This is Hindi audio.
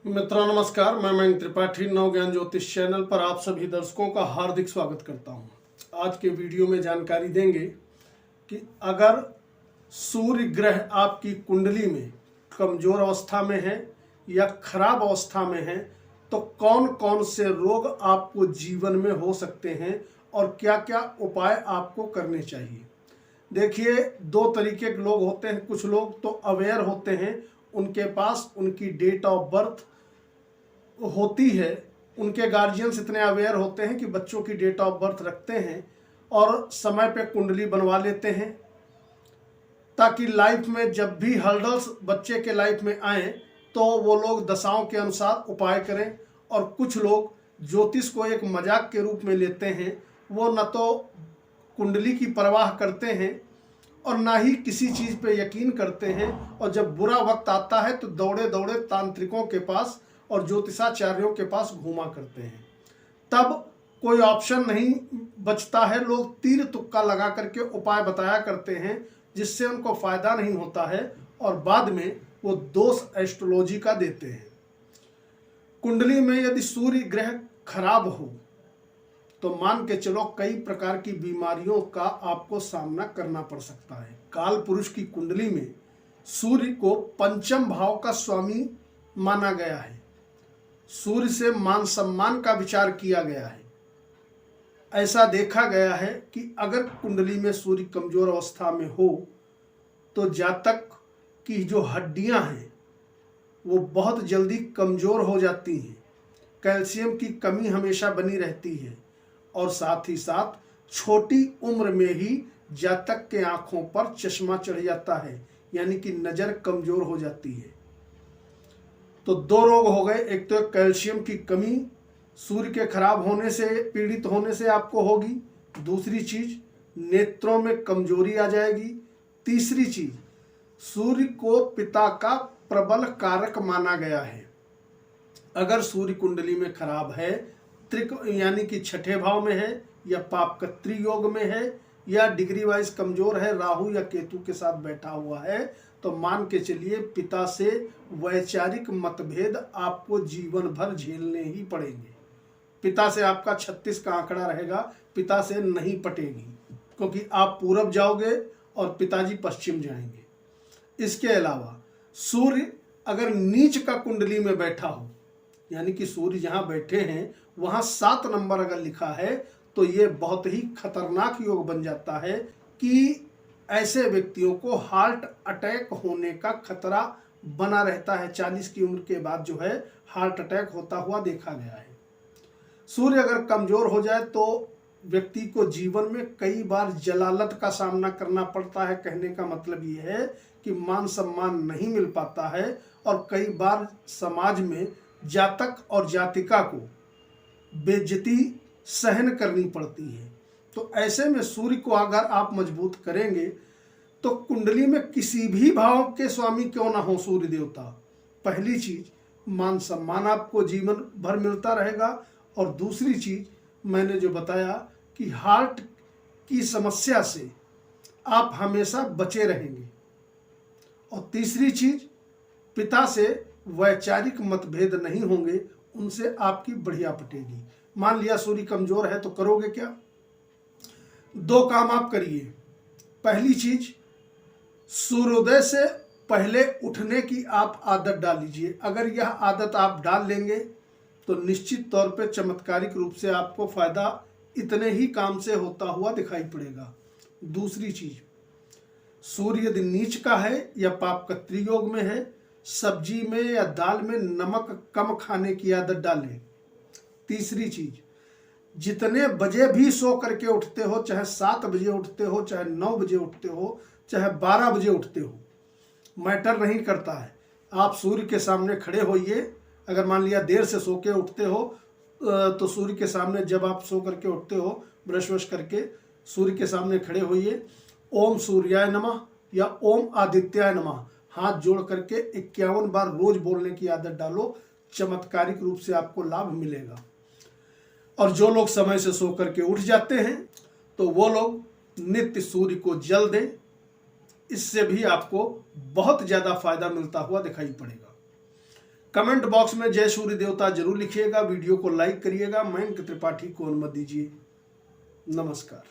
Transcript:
मित्रों नमस्कार, मैं मयंक त्रिपाठी नव ज्ञान ज्योतिष चैनल पर आप सभी दर्शकों का हार्दिक स्वागत करता हूं। आज के वीडियो में जानकारी देंगे कि अगर सूर्य ग्रह आपकी कुंडली में कमजोर अवस्था में है या खराब अवस्था में है तो कौन कौन से रोग आपको जीवन में हो सकते हैं और क्या क्या उपाय आपको करने चाहिए। देखिए, दो तरीके के लोग होते हैं। कुछ लोग तो अवेयर होते हैं, उनके पास उनकी डेट ऑफ बर्थ होती है, उनके गार्जियंस इतने अवेयर होते हैं कि बच्चों की डेट ऑफ बर्थ रखते हैं और समय पे कुंडली बनवा लेते हैं ताकि लाइफ में जब भी हर्डल्स बच्चे के लाइफ में आए तो वो लोग दशाओं के अनुसार उपाय करें। और कुछ लोग ज्योतिष को एक मजाक के रूप में लेते हैं, वो न तो कुंडली की परवाह करते हैं और ना ही किसी चीज़ पे यकीन करते हैं, और जब बुरा वक्त आता है तो दौड़े दौड़े तांत्रिकों के पास और ज्योतिषाचार्यों के पास घूमा करते हैं। तब कोई ऑप्शन नहीं बचता है, लोग तीर तुक्का लगा करके उपाय बताया करते हैं जिससे उनको फायदा नहीं होता है और बाद में वो दोष एस्ट्रोलॉजी का देते हैं। कुंडली में यदि सूर्य ग्रह खराब हो तो मान के चलो कई प्रकार की बीमारियों का आपको सामना करना पड़ सकता है। काल पुरुष की कुंडली में सूर्य को पंचम भाव का स्वामी माना गया है। सूर्य से मान सम्मान का विचार किया गया है। ऐसा देखा गया है कि अगर कुंडली में सूर्य कमजोर अवस्था में हो तो जातक की जो हड्डियां हैं वो बहुत जल्दी कमजोर हो जाती हैं, कैल्शियम की कमी हमेशा बनी रहती है और साथ ही साथ छोटी उम्र में ही जातक के आंखों पर चश्मा चढ़ जाता है, यानी कि नज़र कमजोर हो जाती है। तो दो रोग हो गए, एक तो कैल्शियम की कमी सूर्य के खराब होने से, पीड़ित होने से आपको होगी। दूसरी चीज नेत्रों में कमजोरी आ जाएगी। तीसरी चीज सूर्य को पिता का प्रबल कारक माना गया है। अगर सूर्य कुंडली में खराब है, त्रिक यानी कि छठे भाव में है या पापकत्री योग में है या डिग्री वाइज कमजोर है, राहु या केतु के साथ बैठा हुआ है, तो मान के चलिए पिता से वैचारिक मतभेद आपको जीवन भर झेलने ही पड़ेंगे। पिता से आपका 36 का आंकड़ा रहेगा, पिता से नहीं पटेगी क्योंकि आप पूरब जाओगे और पिताजी पश्चिम जाएंगे। इसके अलावा सूर्य अगर नीच का कुंडली में बैठा हो, यानी कि सूर्य जहां बैठे हैं वहां 7 नंबर अगर लिखा है तो ये बहुत ही खतरनाक योग बन जाता है कि ऐसे व्यक्तियों को हार्ट अटैक होने का खतरा बना रहता है। 40 की उम्र के बाद जो है हार्ट अटैक होता हुआ देखा गया है। सूर्य अगर कमजोर हो जाए तो व्यक्ति को जीवन में कई बार जलालत का सामना करना पड़ता है। कहने का मतलब ये है कि मान सम्मान नहीं मिल पाता है और कई बार समाज में जातक और जातिका को बेइज्जती सहन करनी पड़ती है। तो ऐसे में सूर्य को अगर आप मजबूत करेंगे तो कुंडली में किसी भी भाव के स्वामी क्यों ना हो सूर्य देवता, पहली चीज मान सम्मान आपको जीवन भर मिलता रहेगा और दूसरी चीज मैंने जो बताया कि हार्ट की समस्या से आप हमेशा बचे रहेंगे और तीसरी चीज पिता से वैचारिक मतभेद नहीं होंगे, उनसे आपकी बढ़िया पटेगी। मान लिया सूर्य कमजोर है तो करोगे क्या? 2 काम आप करिए। पहली चीज सूर्योदय से पहले उठने की आप आदत डाल लीजिए। अगर यह आदत आप डाल लेंगे तो निश्चित तौर पे चमत्कारिक रूप से आपको फायदा इतने ही काम से होता हुआ दिखाई पड़ेगा। दूसरी चीज सूर्य यदि नीच का है या पापकत्री योग में है, सब्जी में या दाल में नमक कम खाने की आदत डालें। तीसरी चीज जितने बजे भी सो करके उठते हो, चाहे 7 बजे उठते हो, चाहे 9 बजे उठते हो, चाहे 12 बजे उठते हो, मैटर नहीं करता है। आप सूर्य के सामने खड़े होइए। अगर मान लिया देर से सो के उठते हो तो सूर्य के सामने जब आप सो करके उठते हो ब्रश वश करके सूर्य के सामने खड़े होइए। ओम सूर्याय नमः या ओम आदित्याय नमः हाथ जोड़ करके 51 बार रोज बोलने की आदत डालो, चमत्कारिक रूप से आपको लाभ मिलेगा। और जो लोग समय से सो करके उठ जाते हैं तो वो लोग नित्य सूर्य को जल दें, इससे भी आपको बहुत ज्यादा फायदा मिलता हुआ दिखाई पड़ेगा। कमेंट बॉक्स में जय सूर्य देवता जरूर लिखिएगा। वीडियो को लाइक करिएगा। मयंक त्रिपाठी को अनुमति दीजिए। नमस्कार।